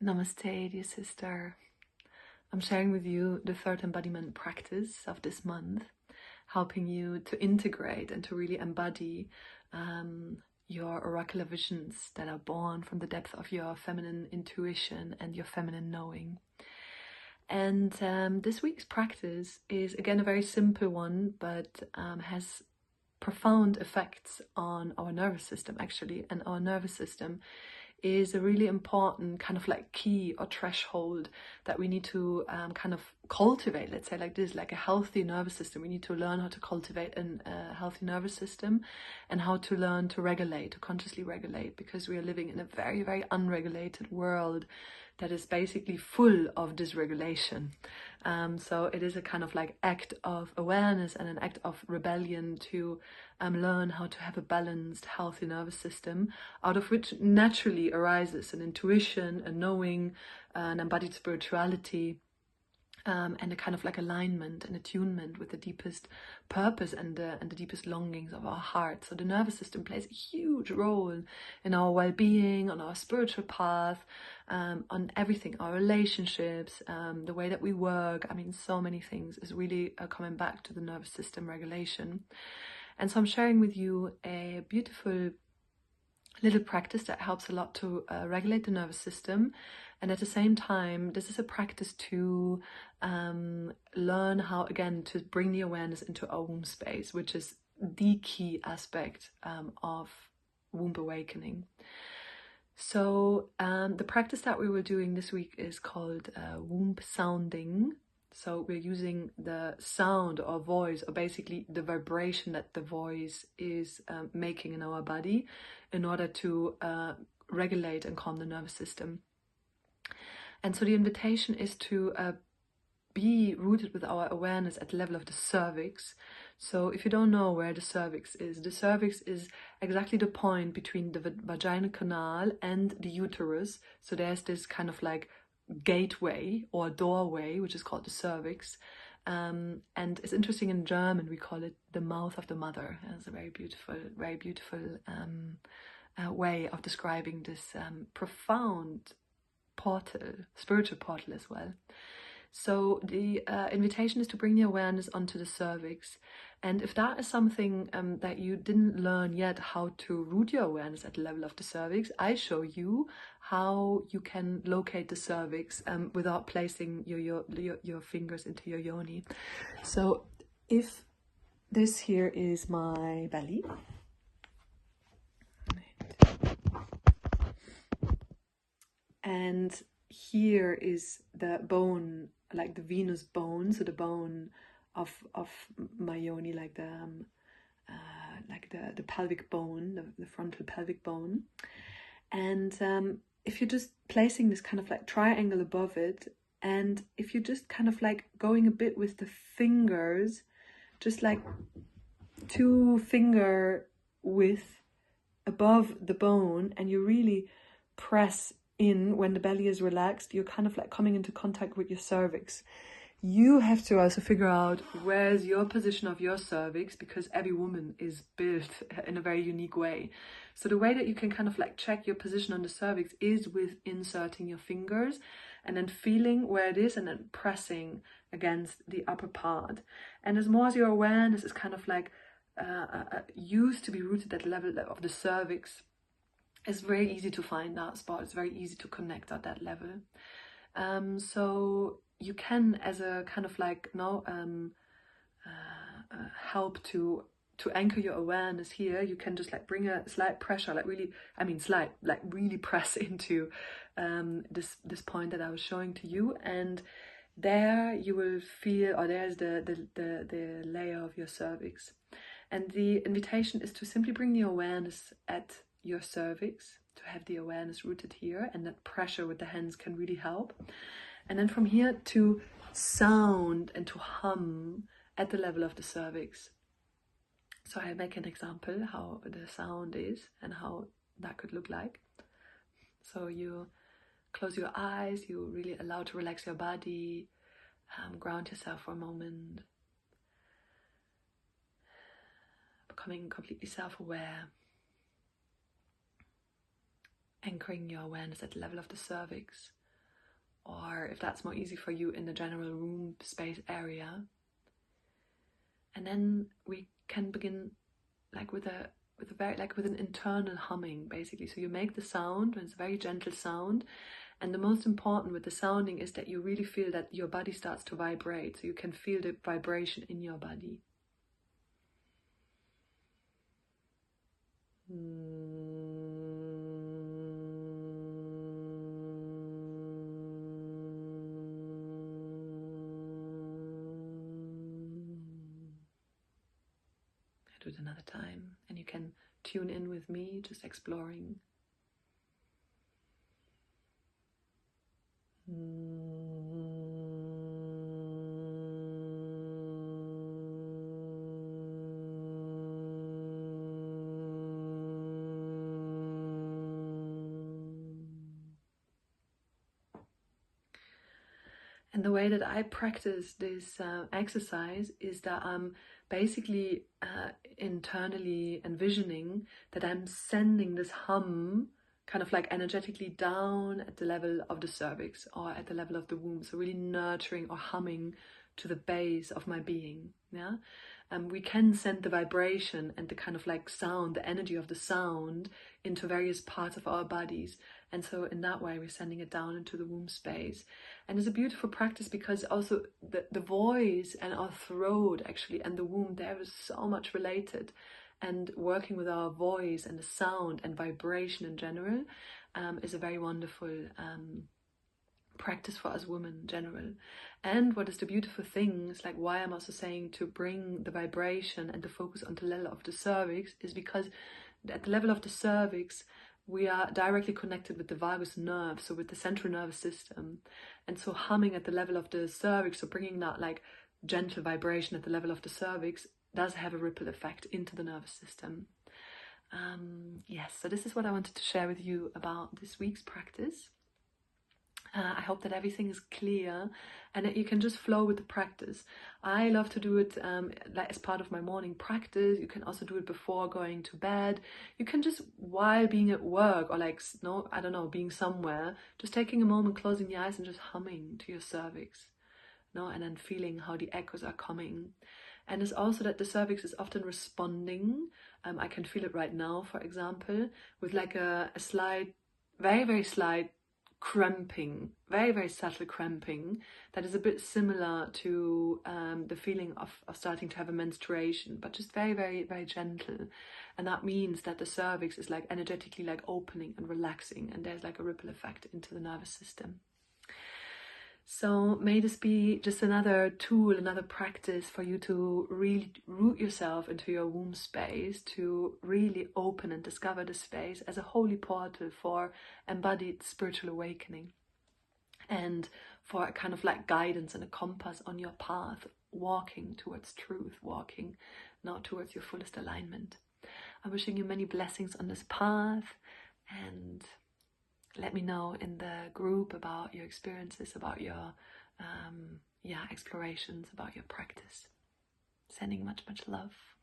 Namaste, dear sister. I'm sharing with you the third embodiment practice of this month, helping you to integrate and to really embody your oracular visions that are born from the depth of your feminine intuition and your feminine knowing. And this week's practice is again a very simple one, but has profound effects on our nervous system actually. And our nervous system is a really important kind of like key or threshold that we need to kind of cultivate, let's say like this, like a healthy nervous system. We need to learn how to cultivate a healthy nervous system and how to learn to regulate, to consciously regulate, because we are living in a very, very unregulated world that is basically full of dysregulation. So it is a kind of like act of awareness and an act of rebellion to learn how to have a balanced, healthy nervous system, out of which naturally arises an intuition, a knowing, an embodied spirituality, and a kind of like alignment and attunement with the deepest purpose and the deepest longings of our heart. So the nervous system plays a huge role in our well-being, on our spiritual path, on everything, our relationships, the way that we work. I mean, so many things is really coming back to the nervous system regulation. And so I'm sharing with you a beautiful little practice that helps a lot to regulate the nervous system. And at the same time, this is a practice to learn how, again, to bring the awareness into our womb space, which is the key aspect of womb awakening. So the practice that we were doing this week is called womb sounding. So we're using the sound or voice, or basically the vibration that the voice is making in our body, in order to regulate and calm the nervous system. And so the invitation is to be rooted with our awareness at the level of the cervix. So if you don't know where the cervix is exactly the point between the vaginal canal and the uterus. So there's this kind of like gateway or doorway, which is called the cervix, and it's interesting, in German we call it the mouth of the mother. It's a very beautiful way of describing this profound portal, spiritual portal as well. So the invitation is to bring the awareness onto the cervix. And if that is something that you didn't learn yet, how to root your awareness at the level of the cervix, I show you how you can locate the cervix without placing your fingers into your yoni. So if this here is my belly, and here is the bone, like the Venus bone, so the bone of my yoni, like the pelvic bone, the frontal pelvic bone. And if you're just placing this kind of like triangle above it, and if you're just kind of like going a bit with the fingers, just like 2 finger width above the bone, and you really press in when the belly is relaxed, you're kind of like coming into contact with your cervix. You have to also figure out where's your position of your cervix, because every woman is built in a very unique way. So the way that you can kind of like check your position on the cervix is with inserting your fingers and then feeling where it is and then pressing against the upper part. And as more as your awareness is kind of like used to be rooted at the level of the cervix, it's very easy to find that spot. It's very easy to connect at that level. So you can, as a kind of like help to anchor your awareness here, you can just like bring a slight pressure, like really, I mean slight, like really press into this point that I was showing to you, and there you will feel, or there's the layer of your cervix. And the invitation is to simply bring the awareness at your cervix, to have the awareness rooted here, and that pressure with the hands can really help. And then from here to sound and to hum at the level of the cervix. So I make an example how the sound is and how that could look like. So you close your eyes, you really allow to relax your body, ground yourself for a moment, becoming completely self-aware, anchoring your awareness at the level of the cervix, or if that's more easy for you, in the general room space area. And then we can begin like with an internal humming, basically. So you make the sound, and it's a very gentle sound. And the most important with the sounding is that you really feel that your body starts to vibrate. So you can feel the vibration in your body. Do it another time, and you can tune in with me, just exploring. And the way that I practice this exercise is that I'm basically internally envisioning that I'm sending this hum kind of like energetically down at the level of the cervix or at the level of the womb. So really nurturing or humming to the base of my being. Yeah. We can send the vibration and the kind of like sound, the energy of the sound, into various parts of our bodies. And so in that way, we're sending it down into the womb space. And it's a beautiful practice because also the voice and our throat actually and the womb, there is so much related. And working with our voice and the sound and vibration in general is a very wonderful practice for us women in general. And what is the beautiful thing is like why I'm also saying to bring the vibration and the focus onto the level of the cervix is because at the level of the cervix we are directly connected with the vagus nerve, so with the central nervous system. And so humming at the level of the cervix, so bringing that like gentle vibration at the level of the cervix, does have a ripple effect into the nervous system. Yes, so this is what I wanted to share with you about this week's practice. I hope that everything is clear and that you can just flow with the practice. I love to do it like as part of my morning practice. You can also do it before going to bed. You can just, while being at work or like, no, I don't know, being somewhere, just taking a moment, closing the eyes and just humming to your cervix. No, and then feeling how the echoes are coming. And it's also that the cervix is often responding. I can feel it right now, for example, with like a slight, very, very slight cramping, very, very subtle cramping that is a bit similar to the feeling of starting to have a menstruation, but just very, very, very gentle. And that means that the cervix is like energetically like opening and relaxing, and there's like a ripple effect into the nervous system. So may this be just another tool, another practice for you to really root yourself into your womb space, to really open and discover the space as a holy portal for embodied spiritual awakening and for a kind of like guidance and a compass on your path, walking towards truth, walking now towards your fullest alignment. I'm wishing you many blessings on this path, and let me know in the group about your experiences, about your explorations, about your practice. Sending much, much love.